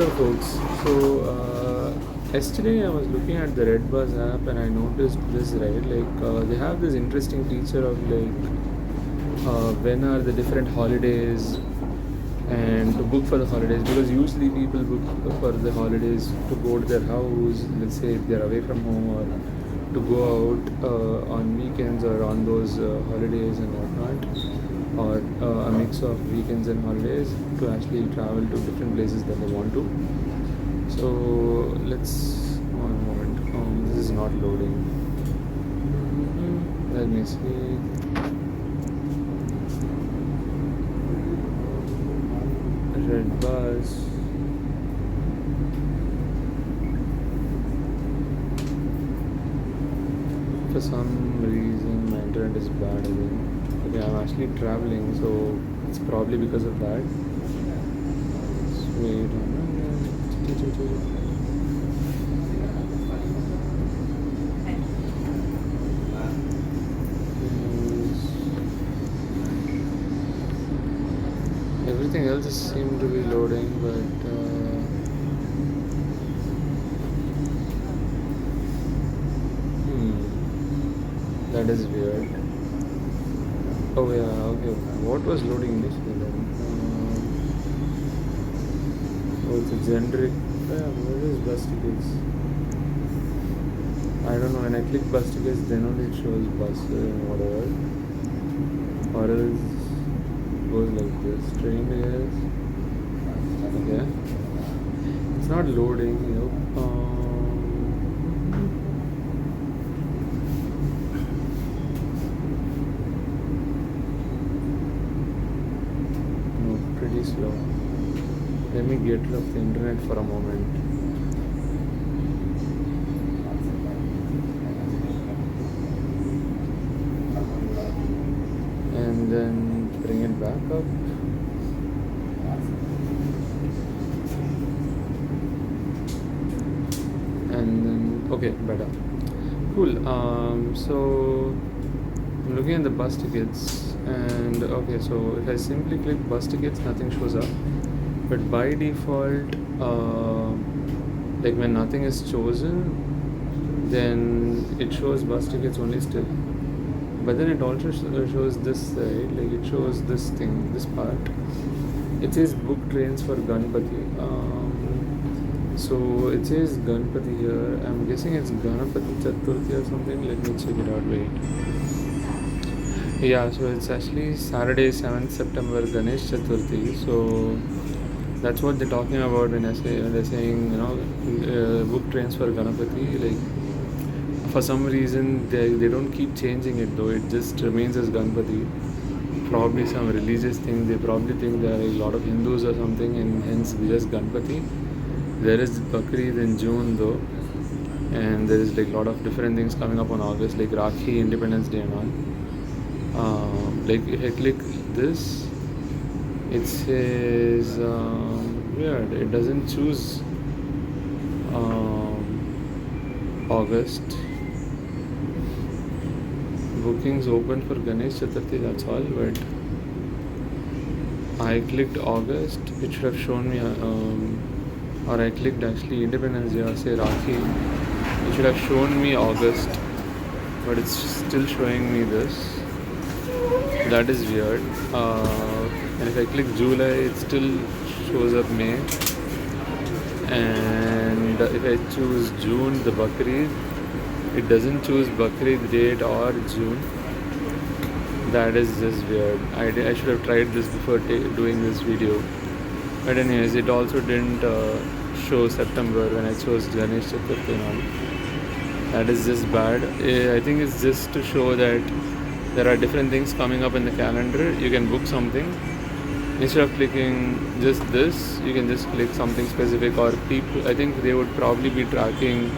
Hello, folks. Yesterday I was looking at the Red Bus app and I noticed this, right? They have this interesting feature of when are the different holidays and to book for the holidays, because usually people book for the holidays to go to their house, let's say if they're away from home, or to go out on weekends or on those holidays and whatnot, or a mix of weekends and holidays to actually travel to different places that they want to. So let's one moment. This is not loading. Let me see. Red Bus. For some reason my internet is bad again. Okay, I'm actually traveling, so it's probably because of that. Let's wait a minute. Everything else seems to be loading, but that is weird. Oh yeah, okay. What was loading initially then? It's a generic. Yeah, where is bus tickets? I don't know. When I click bus tickets, then only it shows bus whatever. Or else it goes like this. Train is. Okay. It's not loading. Pretty slow. Let me get rid of the internet for a moment. And then bring it back up. And then, okay, better. Cool. So I'm looking at the bus tickets, and okay, so if I simply click bus tickets, nothing shows up. But by default, when nothing is chosen, then it shows bus tickets only still. But then it also shows this side, it shows this thing, this part. It says book trains for Ganpati. So it says Ganpati here. I'm guessing it's Ganapati Chaturthi or something. Let me check it out. Wait. Yeah, so it's actually Saturday, 7th September, Ganesh Chaturthi. So that's what they're talking about when they're saying, book trains for Ganapati. For some reason, they don't keep changing it though. It just remains as Ganpati. Probably some religious thing. They probably think there are a lot of Hindus or something, and hence just Ganpati. There is Bakrid in June though, and there is a lot of different things coming up on August, like Rakhi, Independence Day and all. If I click this, it says weird. It doesn't choose August. Bookings open for Ganesh Chaturthi, that's all. But I clicked August, it should have shown me, or I clicked actually Independence Day, say Rakhi, it should have shown me August, but it's still showing me this. That is weird. And if I click July, it still shows up May. And if I choose June, the Bakrid, it doesn't choose Bakrid date or June. That is just weird. I should have tried this before doing this video. But anyways, it also didn't show September when I chose Ganesh Chaturthi and all. That is just bad. I think it's just to show that there are different things coming up in the calendar. You can book something. Instead of clicking just this, you can just click something specific, or people, I think they would probably be tracking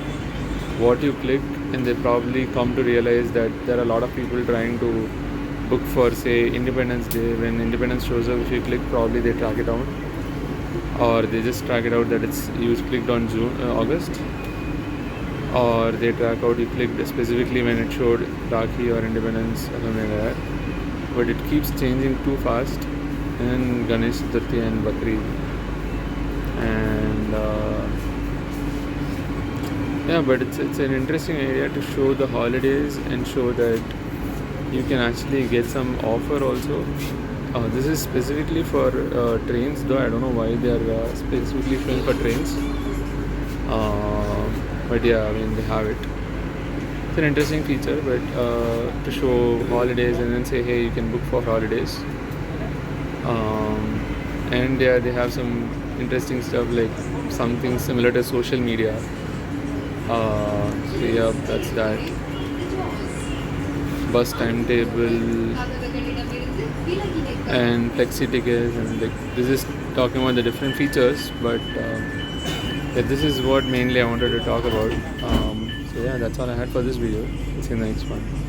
what you click, and they probably come to realize that there are a lot of people trying to book for, say, Independence Day. When Independence shows up, if you click, probably they track it out, or they just track it out that it's you clicked on August, or they track out you clicked specifically when it showed Rakhi or Independence or something like that. But it keeps changing too fast. And Ganesh Chaturthi and Bakri, and yeah, but it's an interesting area to show the holidays and show that you can actually get some offer also. This is specifically for trains, though I don't know why they are specifically showing for trains. But yeah, I mean, they have it. It's an interesting feature, but to show holidays and then say, hey, you can book for holidays. And yeah, they have some interesting stuff like something similar to social media. So yeah, that's that. Bus timetable and flexi tickets, and like this is talking about the different features, but yeah, this is what mainly I wanted to talk about. So yeah, that's all I had for this video. See you in the next one.